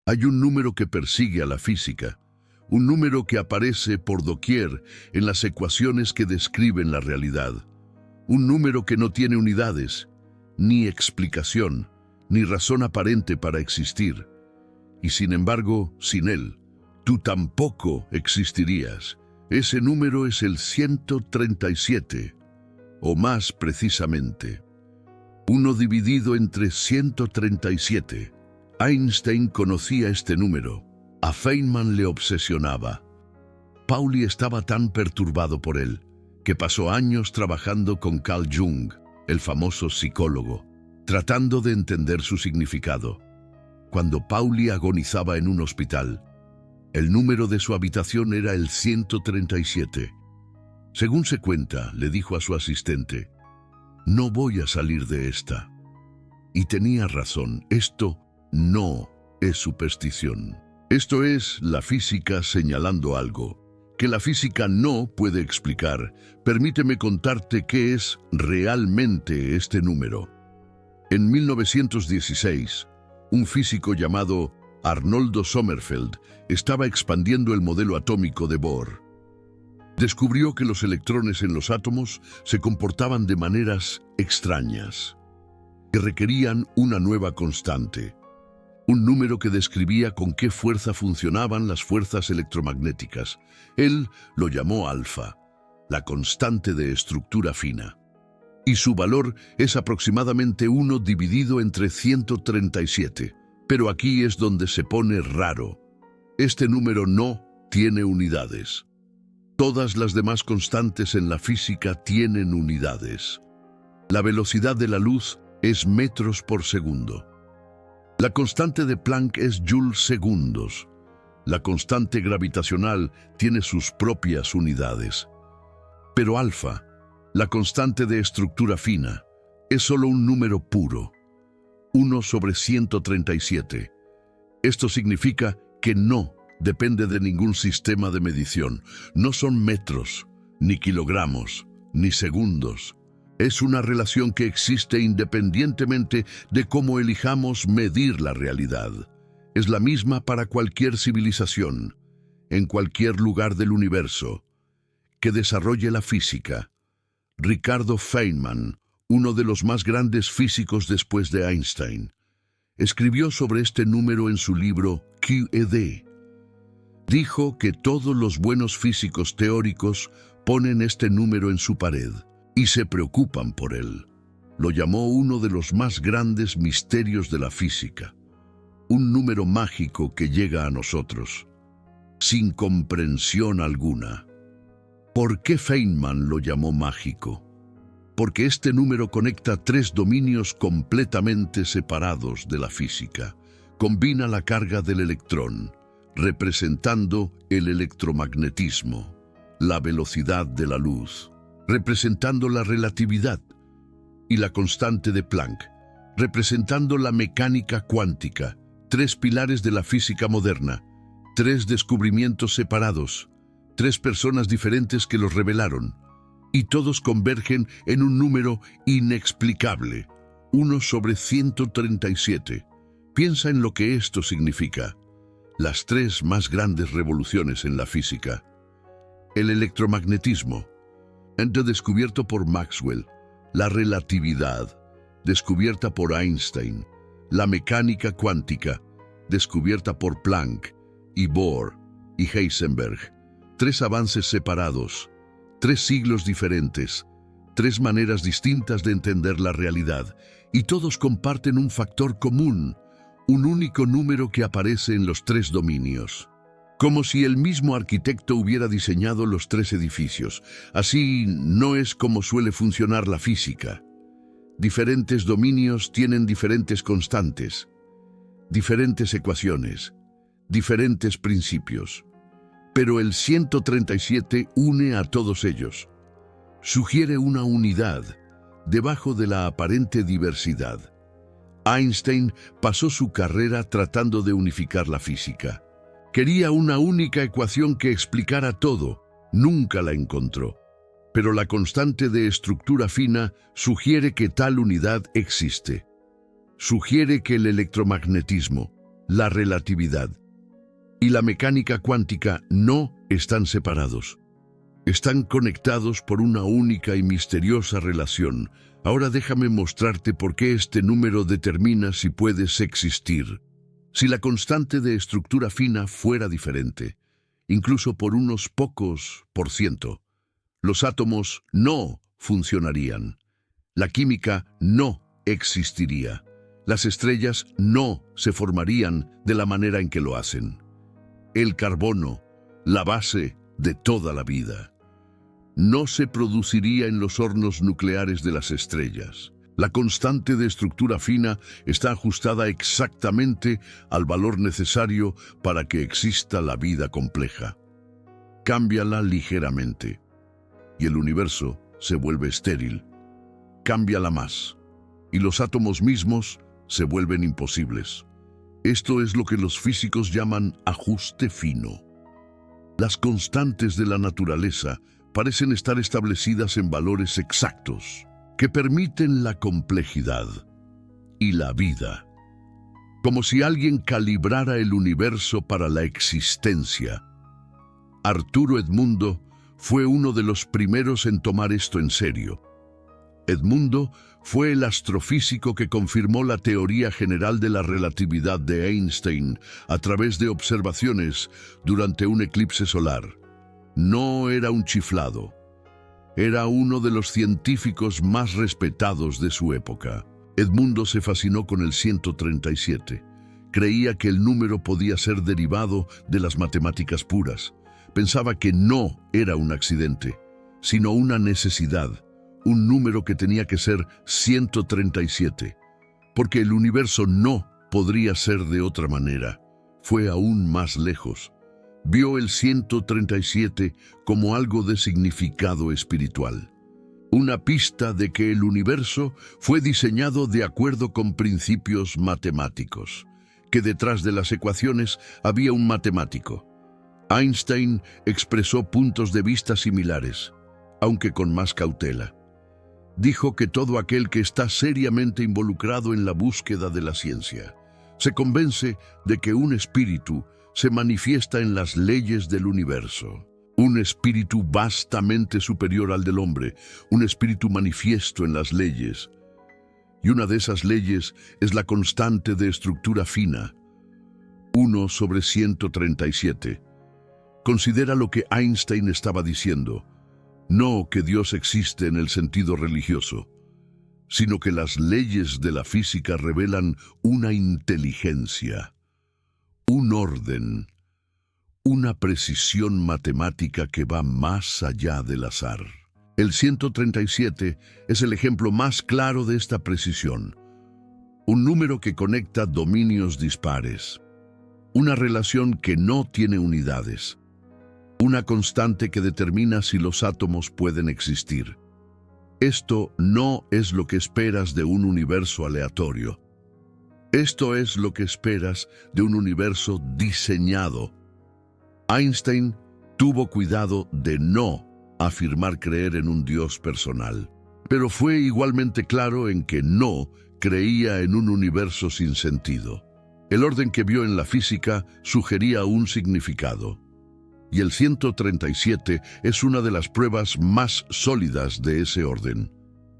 Hay un número que persigue a la física, un número que aparece por doquier en las ecuaciones que describen la realidad, un número que no tiene unidades, ni explicación, ni razón aparente para existir. Y sin embargo, sin él, tú tampoco existirías. Ese número es el 137, o más precisamente, 1 dividido entre 137. Einstein conocía este número. A Feynman le obsesionaba. Pauli estaba tan perturbado por él que pasó años trabajando con Carl Jung, el famoso psicólogo, tratando de entender su significado. Cuando Pauli agonizaba en un hospital, el número de su habitación era el 137. Según se cuenta, le dijo a su asistente, «No voy a salir de esta». Y tenía razón, esto no es superstición. Esto es la física señalando algo que la física no puede explicar. Permíteme contarte qué es realmente este número. En 1916, un físico llamado Arnoldo Sommerfeld estaba expandiendo el modelo atómico de Bohr. Descubrió que los electrones en los átomos se comportaban de maneras extrañas, que requerían una nueva constante, un número que describía con qué fuerza funcionaban las fuerzas electromagnéticas. Él lo llamó alfa, la constante de estructura fina. Y su valor es aproximadamente 1 dividido entre 137. Pero aquí es donde se pone raro. Este número no tiene unidades. Todas las demás constantes en la física tienen unidades. La velocidad de la luz es metros por segundo. La constante de Planck es joules segundos. La constante gravitacional tiene sus propias unidades. Pero alfa, la constante de estructura fina, es solo un número puro, 1 sobre 137. Esto significa que no depende de ningún sistema de medición. No son metros, ni kilogramos, ni segundos. Es una relación que existe independientemente de cómo elijamos medir la realidad. Es la misma para cualquier civilización, en cualquier lugar del universo, que desarrolle la física. Ricardo Feynman, uno de los más grandes físicos después de Einstein, escribió sobre este número en su libro QED. Dijo que todos los buenos físicos teóricos ponen este número en su pared y se preocupan por él. Lo llamó uno de los más grandes misterios de la física, un número mágico que llega a nosotros, sin comprensión alguna. ¿Por qué Feynman lo llamó mágico? Porque este número conecta 3 dominios completamente separados de la física. Combina la carga del electrón, representando el electromagnetismo, la velocidad de la luz, representando la relatividad, y la constante de Planck, representando la mecánica cuántica, 3 pilares de la física moderna, 3 descubrimientos separados, 3 personas diferentes que los revelaron, y todos convergen en un número inexplicable, 1 sobre 137. Piensa en lo que esto significa. Las 3 más grandes revoluciones en la física. El electromagnetismo, descubierto por Maxwell. La relatividad, descubierta por Einstein. La mecánica cuántica, descubierta por Planck y Bohr y Heisenberg. 3 avances separados, 3 siglos diferentes, 3 maneras distintas de entender la realidad, y todos comparten un factor común, un único número que aparece en los 3 dominios. Como si el mismo arquitecto hubiera diseñado los 3 edificios. Así no es como suele funcionar la física. Diferentes dominios tienen diferentes constantes, diferentes ecuaciones, diferentes principios. Pero el 137 une a todos ellos. Sugiere una unidad debajo de la aparente diversidad. Einstein pasó su carrera tratando de unificar la física. Quería una única ecuación que explicara todo. Nunca la encontró. Pero la constante de estructura fina sugiere que tal unidad existe. Sugiere que el electromagnetismo, la relatividad y la mecánica cuántica no están separados. Están conectados por una única y misteriosa relación. Ahora déjame mostrarte por qué este número determina si puedes existir. Si la constante de estructura fina fuera diferente, incluso por unos pocos %, los átomos no funcionarían. La química no existiría. Las estrellas no se formarían de la manera en que lo hacen. El carbono, la base de toda la vida, no se produciría en los hornos nucleares de las estrellas. La constante de estructura fina está ajustada exactamente al valor necesario para que exista la vida compleja. Cámbiala ligeramente y el universo se vuelve estéril. Cámbiala más y los átomos mismos se vuelven imposibles. Esto es lo que los físicos llaman ajuste fino. Las constantes de la naturaleza parecen estar establecidas en valores exactos que permiten la complejidad y la vida, como si alguien calibrara el universo para la existencia. Arturo Edmundo fue uno de los primeros en tomar esto en serio. Edmundo fue el astrofísico que confirmó la teoría general de la relatividad de Einstein a través de observaciones durante un eclipse solar. No era un chiflado. Era uno de los científicos más respetados de su época. Edmundo se fascinó con el 137. Creía que el número podía ser derivado de las matemáticas puras. Pensaba que no era un accidente, sino una necesidad, un número que tenía que ser 137, porque el universo no podría ser de otra manera. Fue aún más lejos. Vio el 137 como algo de significado espiritual. Una pista de que el universo fue diseñado de acuerdo con principios matemáticos, que detrás de las ecuaciones había un matemático. Einstein expresó puntos de vista similares, aunque con más cautela. Dijo que todo aquel que está seriamente involucrado en la búsqueda de la ciencia se convence de que un espíritu se manifiesta en las leyes del universo. Un espíritu vastamente superior al del hombre, un espíritu manifiesto en las leyes. Y una de esas leyes es la constante de estructura fina, 1/137. Considera lo que Einstein estaba diciendo. No que Dios existe en el sentido religioso, sino que las leyes de la física revelan una inteligencia, un orden, una precisión matemática que va más allá del azar. El 137 es el ejemplo más claro de esta precisión. Un número que conecta dominios dispares. Una relación que no tiene unidades. Una constante que determina si los átomos pueden existir. Esto no es lo que esperas de un universo aleatorio. Esto es lo que esperas de un universo diseñado. Einstein tuvo cuidado de no afirmar creer en un Dios personal, pero fue igualmente claro en que no creía en un universo sin sentido. El orden que vio en la física sugería un significado. Y el 137 es una de las pruebas más sólidas de ese orden.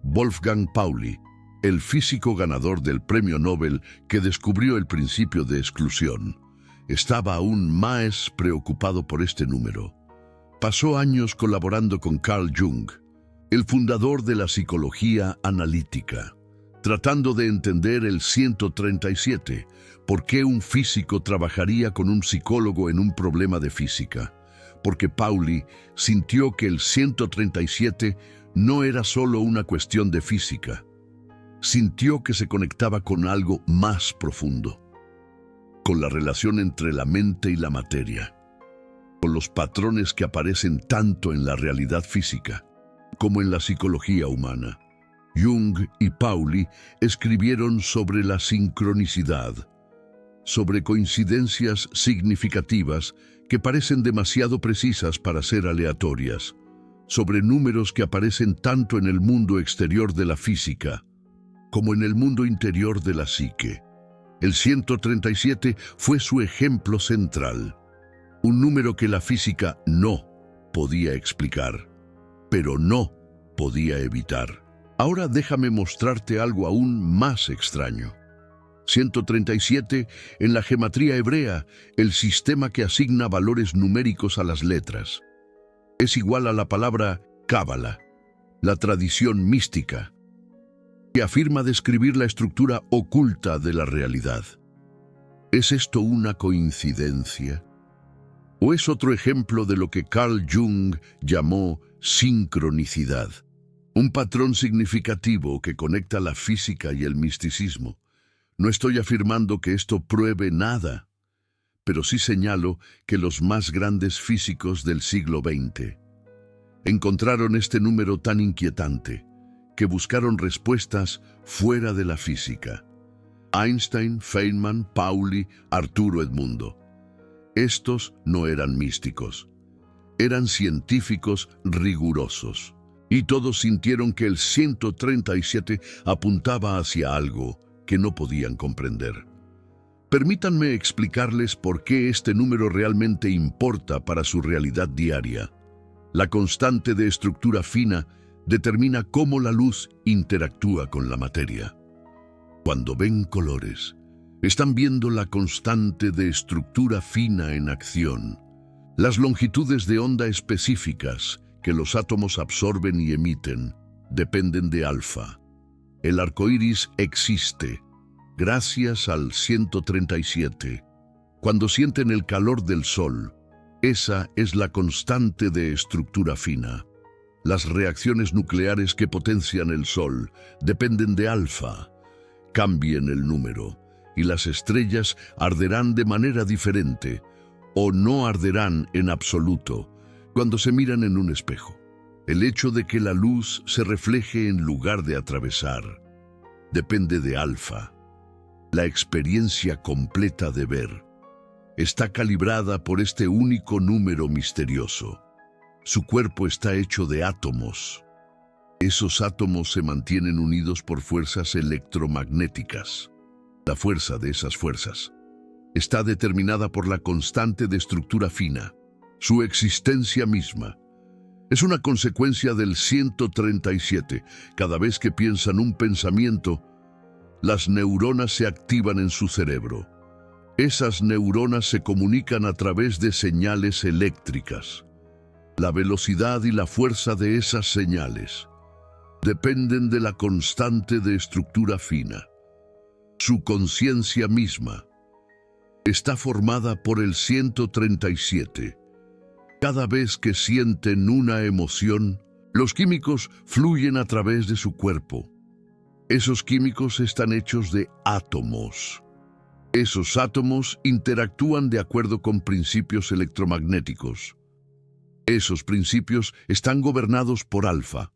Wolfgang Pauli, el físico ganador del premio Nobel que descubrió el principio de exclusión, estaba aún más preocupado por este número. Pasó años colaborando con Carl Jung, el fundador de la psicología analítica, tratando de entender el 137, por qué un físico trabajaría con un psicólogo en un problema de física. Porque Pauli sintió que el 137 no era solo una cuestión de física. Sintió que se conectaba con algo más profundo, con la relación entre la mente y la materia, con los patrones que aparecen tanto en la realidad física como en la psicología humana. Jung y Pauli escribieron sobre la sincronicidad, sobre coincidencias significativas que parecen demasiado precisas para ser aleatorias, sobre números que aparecen tanto en el mundo exterior de la física como en el mundo interior de la psique. El 137 fue su ejemplo central, un número que la física no podía explicar, pero no podía evitar. Ahora déjame mostrarte algo aún más extraño. 137, en la gematría hebrea, el sistema que asigna valores numéricos a las letras, es igual a la palabra cábala, la tradición mística, que afirma describir la estructura oculta de la realidad. ¿Es esto una coincidencia? ¿O es otro ejemplo de lo que Carl Jung llamó sincronicidad? Un patrón significativo que conecta la física y el misticismo. No estoy afirmando que esto pruebe nada, pero sí señalo que los más grandes físicos del siglo XX encontraron este número tan inquietante que buscaron respuestas fuera de la física. Einstein, Feynman, Pauli, Arturo Edmundo. Estos no eran místicos, eran científicos rigurosos, y todos sintieron que el 137 apuntaba hacia algo que no podían comprender. Permítanme explicarles por qué este número realmente importa para su realidad diaria. La constante de estructura fina determina cómo la luz interactúa con la materia. Cuando ven colores, están viendo la constante de estructura fina en acción. Las longitudes de onda específicas que los átomos absorben y emiten dependen de alfa. El arco iris existe gracias al 137. Cuando sienten el calor del sol, esa es la constante de estructura fina. Las reacciones nucleares que potencian el sol dependen de alfa. Cambien el número y las estrellas arderán de manera diferente o no arderán en absoluto cuando se miran en un espejo. El hecho de que la luz se refleje en lugar de atravesar depende de alfa. La experiencia completa de ver está calibrada por este único número misterioso. Su cuerpo está hecho de átomos. Esos átomos se mantienen unidos por fuerzas electromagnéticas. La fuerza de esas fuerzas está determinada por la constante de estructura fina. Su existencia misma es una consecuencia del 137. Cada vez que piensan un pensamiento, las neuronas se activan en su cerebro. Esas neuronas se comunican a través de señales eléctricas. La velocidad y la fuerza de esas señales dependen de la constante de estructura fina. Su conciencia misma está formada por el 137. Cada vez que sienten una emoción, los químicos fluyen a través de su cuerpo. Esos químicos están hechos de átomos. Esos átomos interactúan de acuerdo con principios electromagnéticos. Esos principios están gobernados por alfa.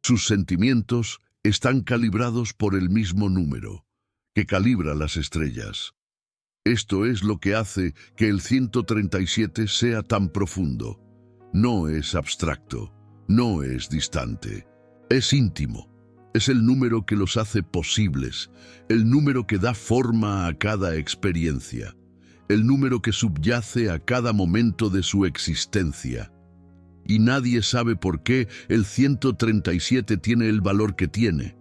Sus sentimientos están calibrados por el mismo número que calibra las estrellas. Esto es lo que hace que el 137 sea tan profundo. No es abstracto, no es distante, es íntimo. Es el número que los hace posibles, el número que da forma a cada experiencia, el número que subyace a cada momento de su existencia. Y nadie sabe por qué el 137 tiene el valor que tiene.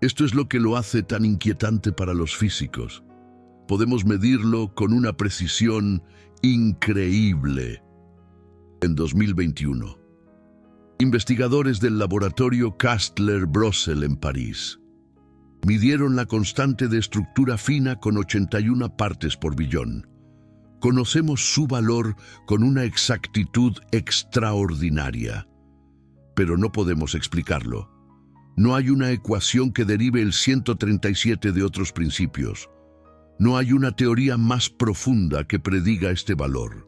Esto es lo que lo hace tan inquietante para los físicos. Podemos medirlo con una precisión increíble. En 2021, investigadores del laboratorio Castler-Brossel en París midieron la constante de estructura fina con 81 partes por billón. Conocemos su valor con una exactitud extraordinaria, pero no podemos explicarlo. No hay una ecuación que derive el 137 de otros principios. No hay una teoría más profunda que prediga este valor.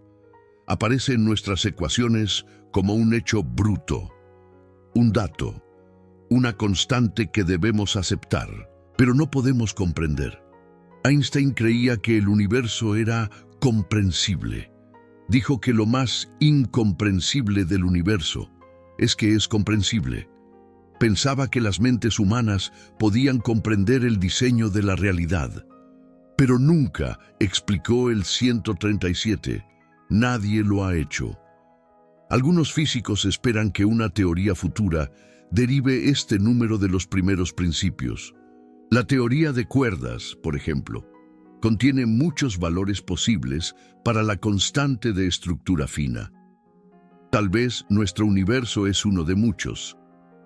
Aparece en nuestras ecuaciones como un hecho bruto, un dato, una constante que debemos aceptar, pero no podemos comprender. Einstein creía que el universo era comprensible. Dijo que lo más incomprensible del universo es que es comprensible. Pensaba que las mentes humanas podían comprender el diseño de la realidad, Pero nunca explicó el 137. Nadie lo ha hecho. Algunos físicos esperan que una teoría futura derive este número de los primeros principios. La teoría de cuerdas, por ejemplo, contiene muchos valores posibles para la constante de estructura fina. Tal vez nuestro universo es uno de muchos,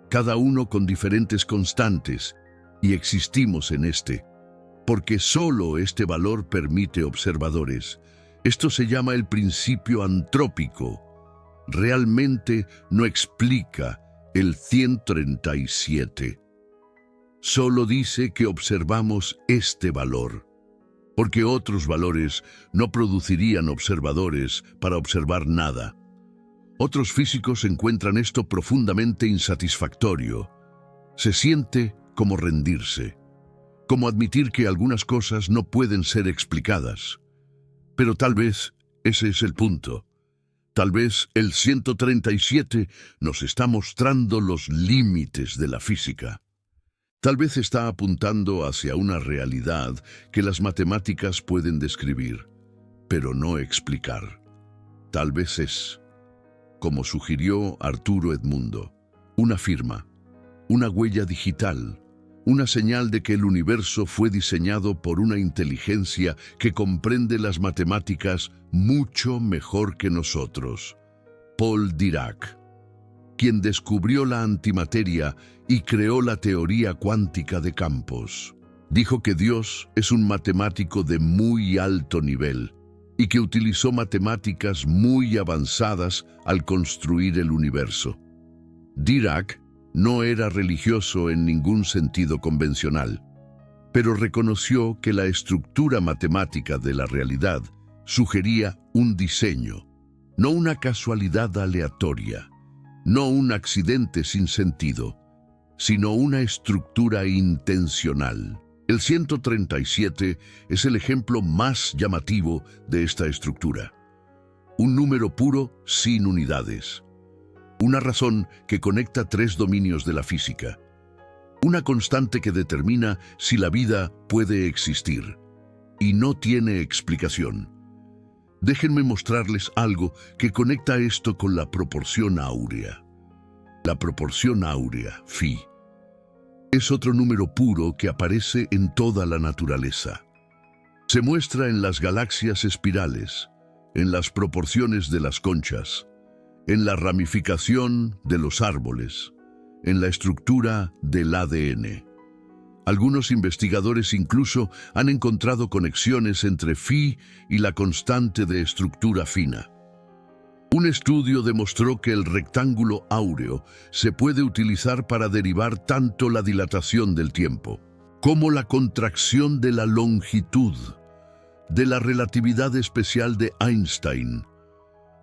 cada uno con diferentes constantes, y existimos en este, porque solo este valor permite observadores. Esto se llama el principio antrópico. Realmente no explica el 137. Solo dice que observamos este valor, porque otros valores no producirían observadores para observar nada. Otros físicos encuentran esto profundamente insatisfactorio. Se siente como rendirse, como admitir que algunas cosas no pueden ser explicadas. Pero tal vez ese es el punto. Tal vez el 137 nos está mostrando los límites de la física. Tal vez está apuntando hacia una realidad que las matemáticas pueden describir, pero no explicar. Tal vez es, como sugirió Arturo Edmundo, una firma, una huella digital, una señal de que el universo fue diseñado por una inteligencia que comprende las matemáticas mucho mejor que nosotros. Paul Dirac, quien descubrió la antimateria y creó la teoría cuántica de campos, dijo que Dios es un matemático de muy alto nivel y que utilizó matemáticas muy avanzadas al construir el universo. Dirac no era religioso en ningún sentido convencional, pero reconoció que la estructura matemática de la realidad sugería un diseño, no una casualidad aleatoria, no un accidente sin sentido, sino una estructura intencional. El 137 es el ejemplo más llamativo de esta estructura. Un número puro sin unidades. Una razón que conecta tres dominios de la física. Una constante que determina si la vida puede existir y no tiene explicación. Déjenme mostrarles algo que conecta esto con la proporción áurea. La proporción áurea, phi, es otro número puro que aparece en toda la naturaleza. Se muestra en las galaxias espirales, en las proporciones de las conchas, en la ramificación de los árboles, en la estructura del ADN. Algunos investigadores incluso han encontrado conexiones entre phi y la constante de estructura fina. Un estudio demostró que el rectángulo áureo se puede utilizar para derivar tanto la dilatación del tiempo como la contracción de la longitud, de la relatividad especial de Einstein.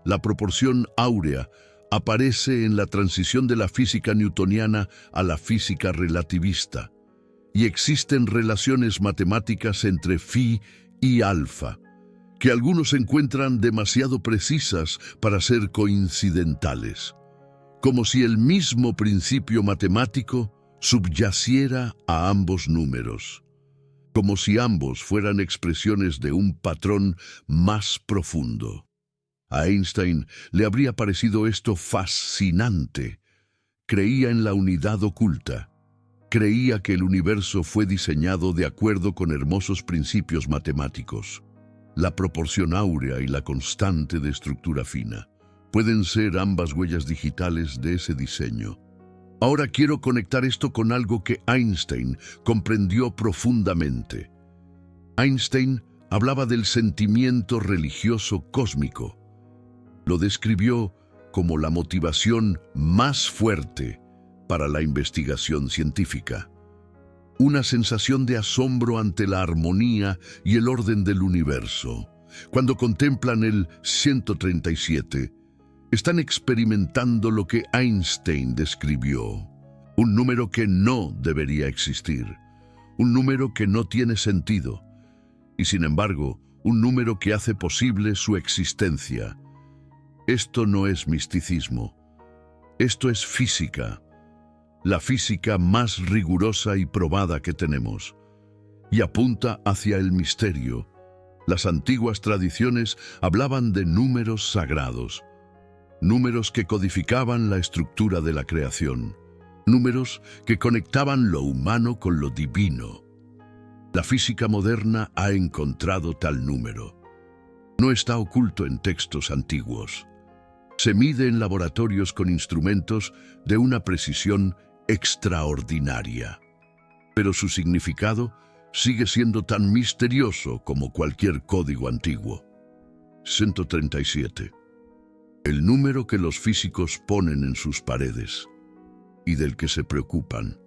La proporción áurea aparece en la transición de la física newtoniana a la física relativista, y existen relaciones matemáticas entre phi y alfa, que algunos encuentran demasiado precisas para ser coincidentales, como si el mismo principio matemático subyaciera a ambos números, como si ambos fueran expresiones de un patrón más profundo. A Einstein le habría parecido esto fascinante. Creía en la unidad oculta. Creía que el universo fue diseñado de acuerdo con hermosos principios matemáticos. La proporción áurea y la constante de estructura fina pueden ser ambas huellas digitales de ese diseño. Ahora quiero conectar esto con algo que Einstein comprendió profundamente. Einstein hablaba del sentimiento religioso cósmico. Lo describió como la motivación más fuerte para la investigación científica. Una sensación de asombro ante la armonía y el orden del universo. Cuando contemplan el 137, están experimentando lo que Einstein describió. Un número que no debería existir. Un número que no tiene sentido. Y sin embargo, un número que hace posible su existencia. Esto no es misticismo. Esto es física. La física más rigurosa y probada que tenemos. y apunta hacia el misterio. Las antiguas tradiciones hablaban de números sagrados, números que codificaban la estructura de la creación, números que conectaban lo humano con lo divino. La física moderna ha encontrado tal número. No está oculto en textos antiguos. Se mide en laboratorios con instrumentos de una precisión extraordinaria. Pero su significado sigue siendo tan misterioso como cualquier código antiguo. 137. El número que los físicos ponen en sus paredes y del que se preocupan.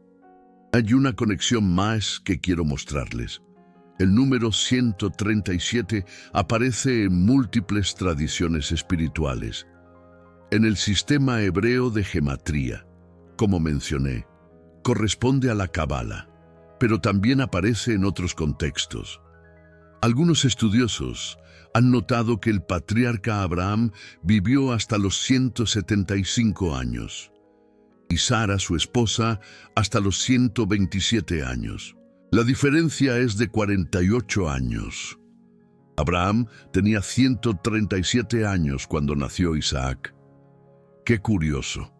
Hay una conexión más que quiero mostrarles. El número 137 aparece en múltiples tradiciones espirituales. En el sistema hebreo de gematría, como mencioné, corresponde a la Cábala, pero también aparece en otros contextos. Algunos estudiosos han notado que el patriarca Abraham vivió hasta los 175 años y Sara, su esposa, hasta los 127 años. La diferencia es de 48 años. Abraham tenía 137 años cuando nació Isaac. ¡Qué curioso!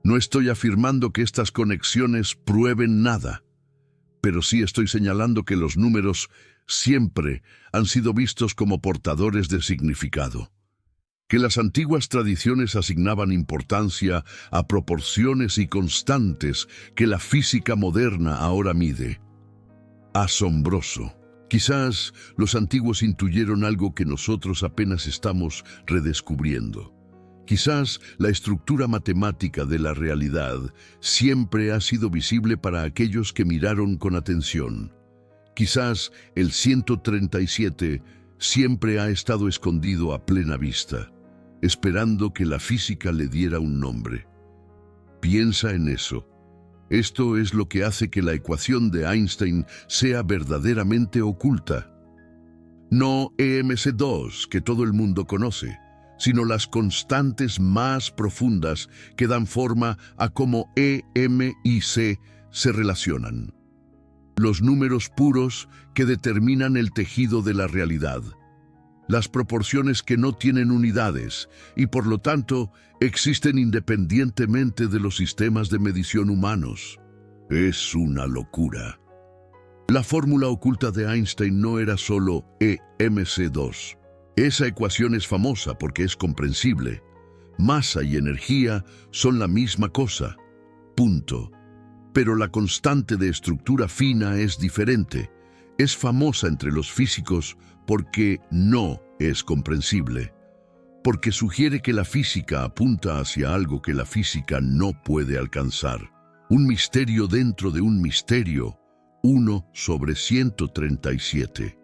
No estoy afirmando que estas conexiones prueben nada, pero sí estoy señalando que los números siempre han sido vistos como portadores de significado, que las antiguas tradiciones asignaban importancia a proporciones y constantes que la física moderna ahora mide. Asombroso. Quizás los antiguos intuyeron algo que nosotros apenas estamos redescubriendo. Quizás la estructura matemática de la realidad siempre ha sido visible para aquellos que miraron con atención. Quizás el 137 siempre ha estado escondido a plena vista, esperando que la física le diera un nombre. Piensa en eso. Esto es lo que hace que la ecuación de Einstein sea verdaderamente oculta. No EMC2, que todo el mundo conoce, sino las constantes más profundas que dan forma a cómo E, M y C se relacionan. Los números puros que determinan el tejido de la realidad. Las proporciones que no tienen unidades y por lo tanto existen independientemente de los sistemas de medición humanos. Es una locura. La fórmula oculta de Einstein no era solo EMC2. Esa ecuación es famosa porque es comprensible. Masa y energía son la misma cosa. Punto. Pero la constante de estructura fina es diferente. Es famosa entre los físicos porque no es comprensible. Porque sugiere que la física apunta hacia algo que la física no puede alcanzar. Un misterio dentro de un misterio. 1 sobre 137.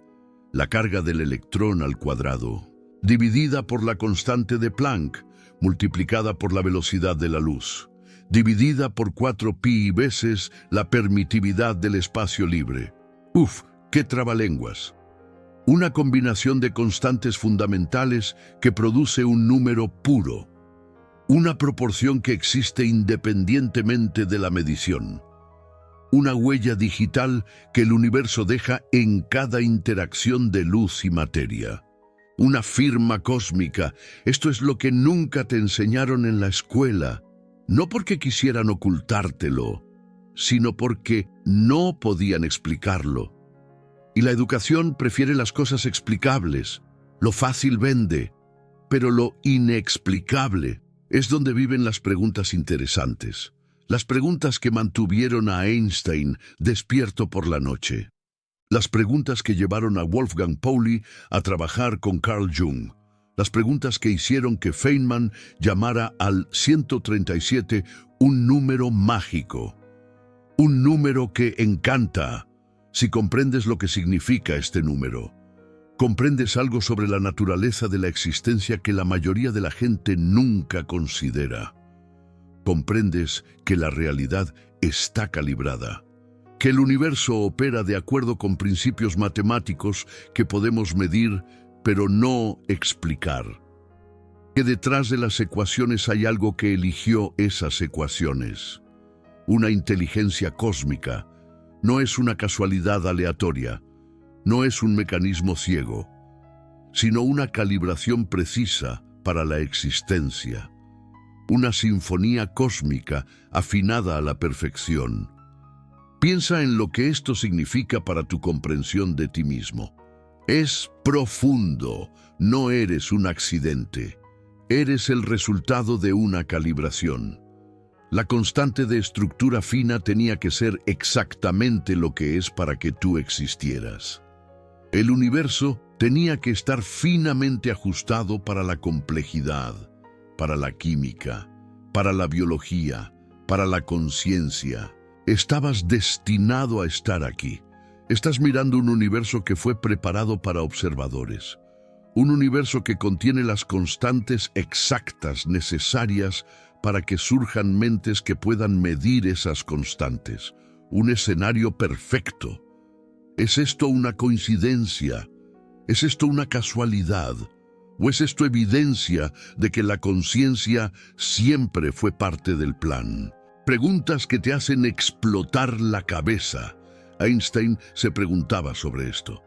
La carga del electrón al cuadrado, dividida por la constante de Planck, multiplicada por la velocidad de la luz, dividida por 4pi veces la permitividad del espacio libre. ¡Uf! ¡Qué trabalenguas! Una combinación de constantes fundamentales que produce un número puro. Una proporción que existe independientemente de la medición. Una huella digital que el universo deja en cada interacción de luz y materia. Una firma cósmica. Esto es lo que nunca te enseñaron en la escuela. No porque quisieran ocultártelo, sino porque no podían explicarlo. Y la educación prefiere las cosas explicables. Lo fácil vende, pero lo inexplicable es donde viven las preguntas interesantes. Las preguntas que mantuvieron a Einstein despierto por la noche. Las preguntas que llevaron a Wolfgang Pauli a trabajar con Carl Jung. Las preguntas que hicieron que Feynman llamara al 137 un número mágico. Un número que encanta. Si comprendes lo que significa este número, comprendes algo sobre la naturaleza de la existencia que la mayoría de la gente nunca considera. Comprendes que la realidad está calibrada, que el universo opera de acuerdo con principios matemáticos que podemos medir, pero no explicar. Que detrás de las ecuaciones hay algo que eligió esas ecuaciones. Una inteligencia cósmica. No es una casualidad aleatoria, no es un mecanismo ciego, sino una calibración precisa para la existencia, una sinfonía cósmica afinada a la perfección. Piensa en lo que esto significa para tu comprensión de ti mismo. Es profundo, no eres un accidente, eres el resultado de una calibración. La constante de estructura fina tenía que ser exactamente lo que es para que tú existieras. El universo tenía que estar finamente ajustado para la complejidad, para la química, para la biología, para la conciencia. Estabas destinado a estar aquí. Estás mirando un universo que fue preparado para observadores. Un universo que contiene las constantes exactas necesarias para que surjan mentes que puedan medir esas constantes. Un escenario perfecto. ¿Es esto una coincidencia? ¿Es esto una casualidad? ¿O es esto evidencia de que la conciencia siempre fue parte del plan? Preguntas que te hacen explotar la cabeza. Einstein se preguntaba sobre esto.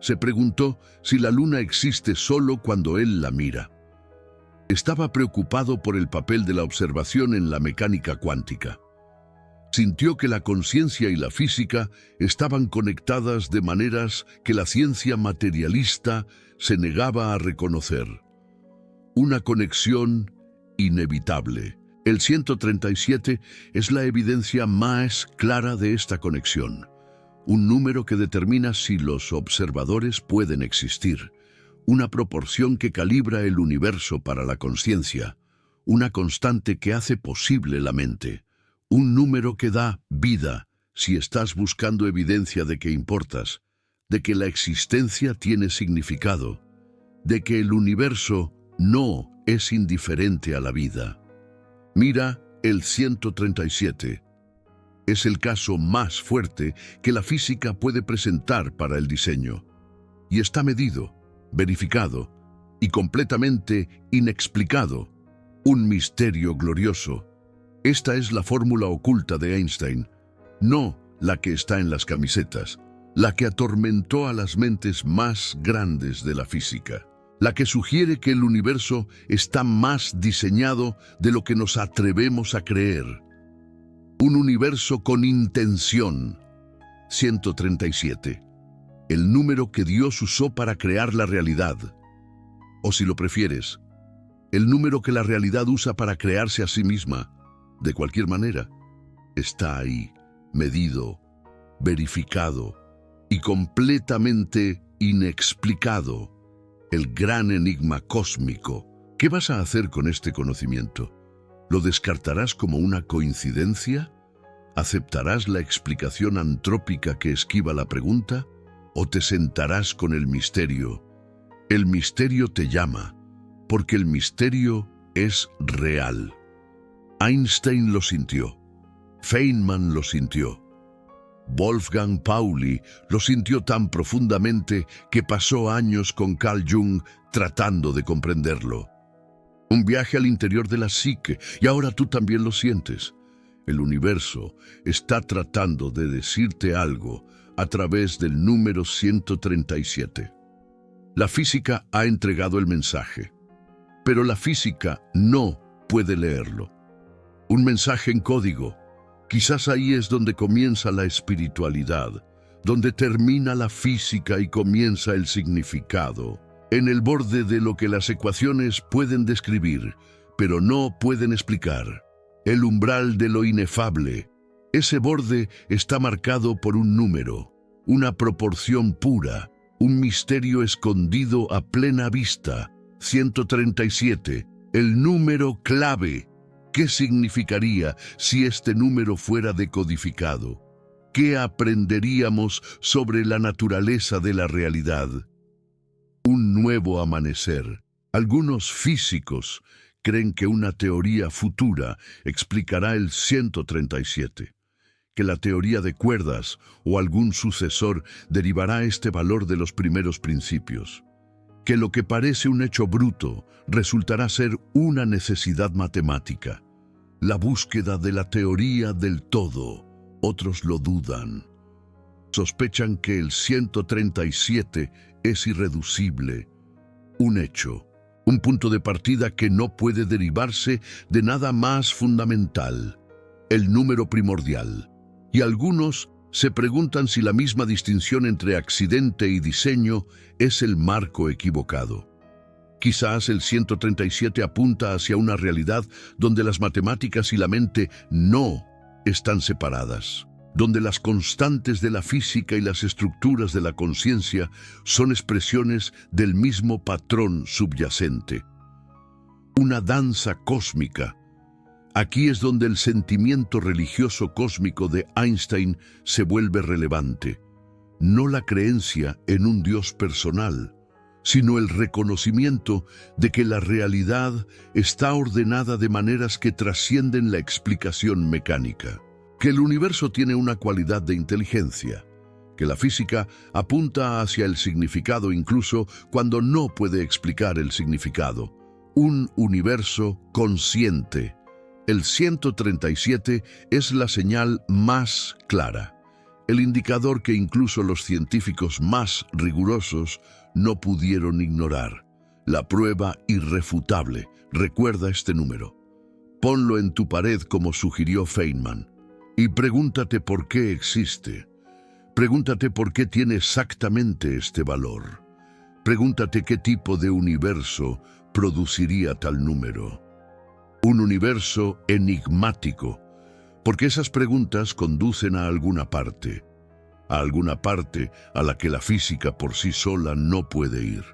Se preguntó si la luna existe solo cuando él la mira. Estaba preocupado por el papel de la observación en la mecánica cuántica. Sintió que la conciencia y la física estaban conectadas de maneras que la ciencia materialista se negaba a reconocer. Una conexión inevitable. El 137 es la evidencia más clara de esta conexión. Un número que determina si los observadores pueden existir. Una proporción que calibra el universo para la conciencia. Una constante que hace posible la mente. Un número que da vida si estás buscando evidencia de que importas, de que la existencia tiene significado, de que el universo no es indiferente a la vida. Mira el 137. Es el caso más fuerte que la física puede presentar para el diseño. Y está medido, verificado y completamente inexplicado. Un misterio glorioso. Esta es la fórmula oculta de Einstein, no la que está en las camisetas, la que atormentó a las mentes más grandes de la física, la que sugiere que el universo está más diseñado de lo que nos atrevemos a creer. Un universo con intención. 137. El número que Dios usó para crear la realidad. O si lo prefieres, el número que la realidad usa para crearse a sí misma. De cualquier manera, está ahí, medido, verificado y completamente inexplicado. El gran enigma cósmico. ¿Qué vas a hacer con este conocimiento? ¿Lo descartarás como una coincidencia? ¿Aceptarás la explicación antrópica que esquiva la pregunta? ¿O te sentarás con el misterio? El misterio te llama, porque el misterio es real. Einstein lo sintió, Feynman lo sintió, Wolfgang Pauli lo sintió tan profundamente que pasó años con Carl Jung tratando de comprenderlo. Un viaje al interior de la psique, y ahora tú también lo sientes. El universo está tratando de decirte algo a través del número 137. La física ha entregado el mensaje, pero la física no puede leerlo. Un mensaje en código. Quizás ahí es donde comienza la espiritualidad, donde termina la física y comienza el significado. En el borde de lo que las ecuaciones pueden describir, pero no pueden explicar. El umbral de lo inefable. Ese borde está marcado por un número, una proporción pura, un misterio escondido a plena vista. 137, el número clave. ¿Qué significaría si este número fuera decodificado? ¿Qué aprenderíamos sobre la naturaleza de la realidad? Un nuevo amanecer. Algunos físicos creen que una teoría futura explicará el 137, que la teoría de cuerdas o algún sucesor derivará este valor de los primeros principios, que lo que parece un hecho bruto resultará ser una necesidad matemática. La búsqueda de la teoría del todo. Otros lo dudan. Sospechan que el 137 es irreducible, un hecho, un punto de partida que no puede derivarse de nada más fundamental, el número primordial. Y algunos se preguntan si la misma distinción entre accidente y diseño es el marco equivocado. Quizás el 137 apunta hacia una realidad donde las matemáticas y la mente no están separadas, donde las constantes de la física y las estructuras de la conciencia son expresiones del mismo patrón subyacente. Una danza cósmica. Aquí es donde el sentimiento religioso cósmico de Einstein se vuelve relevante. No la creencia en un Dios personal, sino el reconocimiento de que la realidad está ordenada de maneras que trascienden la explicación mecánica, que el universo tiene una cualidad de inteligencia, que la física apunta hacia el significado incluso cuando no puede explicar el significado. Un universo consciente. El 137 es la señal más clara, el indicador que incluso los científicos más rigurosos no pudieron ignorar. La prueba irrefutable. Recuerda este número. Ponlo en tu pared como sugirió Feynman. Y pregúntate por qué existe. Pregúntate por qué tiene exactamente este valor. Pregúntate qué tipo de universo produciría tal número. Un universo enigmático, porque esas preguntas conducen a alguna parte a la que la física por sí sola no puede ir,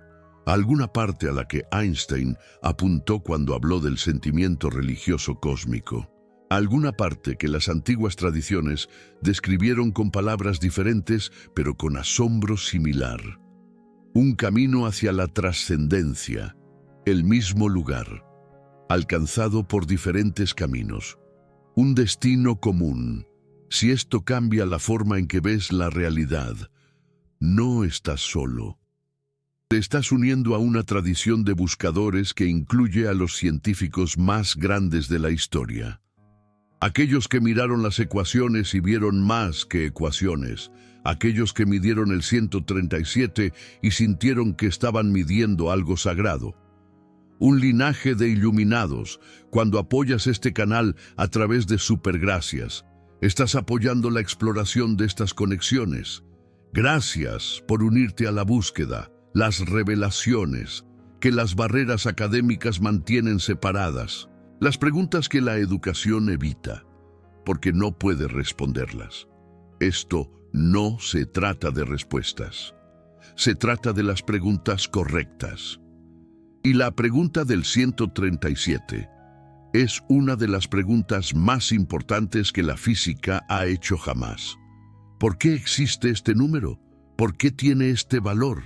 a alguna parte a la que Einstein apuntó cuando habló del sentimiento religioso cósmico, a alguna parte que las antiguas tradiciones describieron con palabras diferentes pero con asombro similar. Un camino hacia la trascendencia, el mismo lugar, alcanzado por diferentes caminos, un destino común. Si esto cambia la forma en que ves la realidad, no estás solo. Te estás uniendo a una tradición de buscadores que incluye a los científicos más grandes de la historia. Aquellos que miraron las ecuaciones y vieron más que ecuaciones. Aquellos que midieron el 137 y sintieron que estaban midiendo algo sagrado. Un linaje de iluminados. Cuando apoyas este canal a través de Supergracias, estás apoyando la exploración de estas conexiones. Gracias por unirte a la búsqueda, las revelaciones, que las barreras académicas mantienen separadas, las preguntas que la educación evita, porque no puede responderlas. Esto no se trata de respuestas. Se trata de las preguntas correctas. Y la pregunta del 137 es una de las preguntas más importantes que la física ha hecho jamás. ¿Por qué existe este número? ¿Por qué tiene este valor?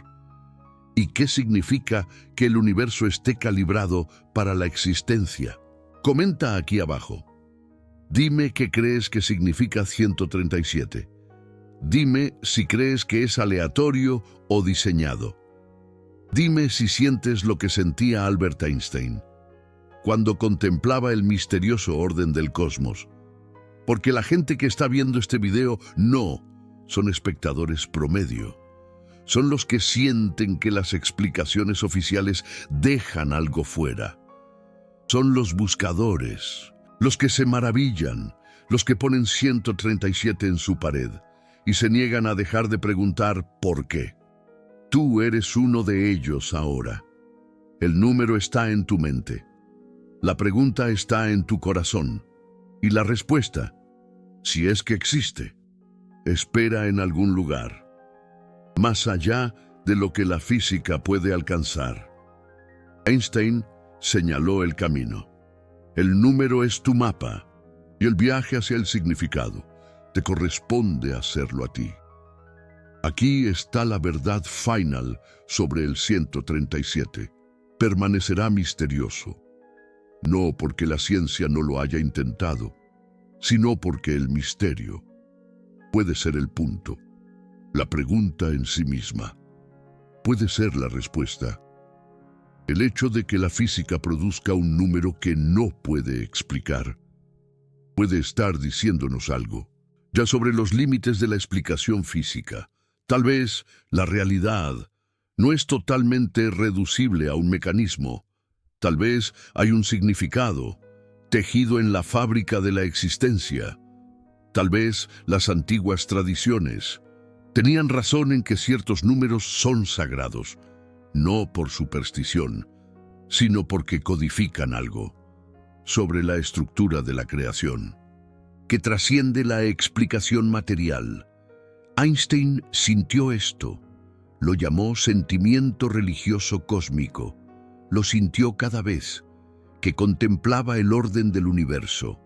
¿Y qué significa que el universo esté calibrado para la existencia? Comenta aquí abajo. Dime qué crees que significa 137. Dime si crees que es aleatorio o diseñado. Dime si sientes lo que sentía Albert Einstein cuando contemplaba el misterioso orden del cosmos. Porque la gente que está viendo este video no son espectadores promedio. Son los que sienten que las explicaciones oficiales dejan algo fuera. Son los buscadores, los que se maravillan, los que ponen 137 en su pared y se niegan a dejar de preguntar ¿por qué? Tú eres uno de ellos ahora. El número está en tu mente. La pregunta está en tu corazón. Y la respuesta, si es que existe, espera en algún lugar, más allá de lo que la física puede alcanzar. Einstein señaló el camino. El número es tu mapa, y el viaje hacia el significado te corresponde hacerlo a ti. Aquí está la verdad final sobre el 137. Permanecerá misterioso, no porque la ciencia no lo haya intentado, sino porque el misterio puede ser el punto. La pregunta en sí misma puede ser la respuesta. El hecho de que la física produzca un número que no puede explicar puede estar diciéndonos algo. ya sobre los límites de la explicación física. Tal vez la realidad no es totalmente reducible a un mecanismo. Tal vez hay un significado tejido en la fábrica de la existencia. Tal vez las antiguas tradiciones tenían razón en que ciertos números son sagrados, no por superstición, sino porque codifican algo sobre la estructura de la creación, que trasciende la explicación material. Einstein sintió esto, lo llamó sentimiento religioso cósmico, lo sintió cada vez que contemplaba el orden del universo,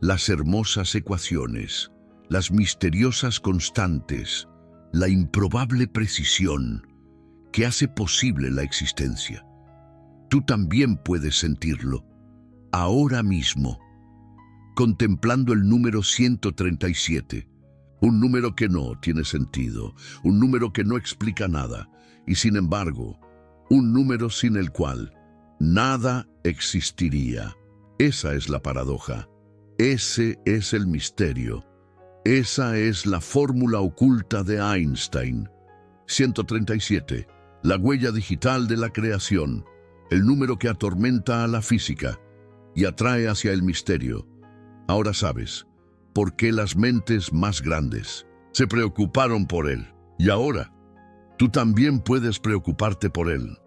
las hermosas ecuaciones, las misteriosas constantes, la improbable precisión que hace posible la existencia. Tú también puedes sentirlo, ahora mismo, contemplando el número 137, un número que no tiene sentido, un número que no explica nada, y sin embargo, un número sin el cual nada existiría. Esa es la paradoja, ese es el misterio, esa es la fórmula oculta de Einstein. 137, la huella digital de la creación, el número que atormenta a la física y atrae hacia el misterio. Ahora sabes por qué las mentes más grandes se preocuparon por él. Y ahora, tú también puedes preocuparte por él.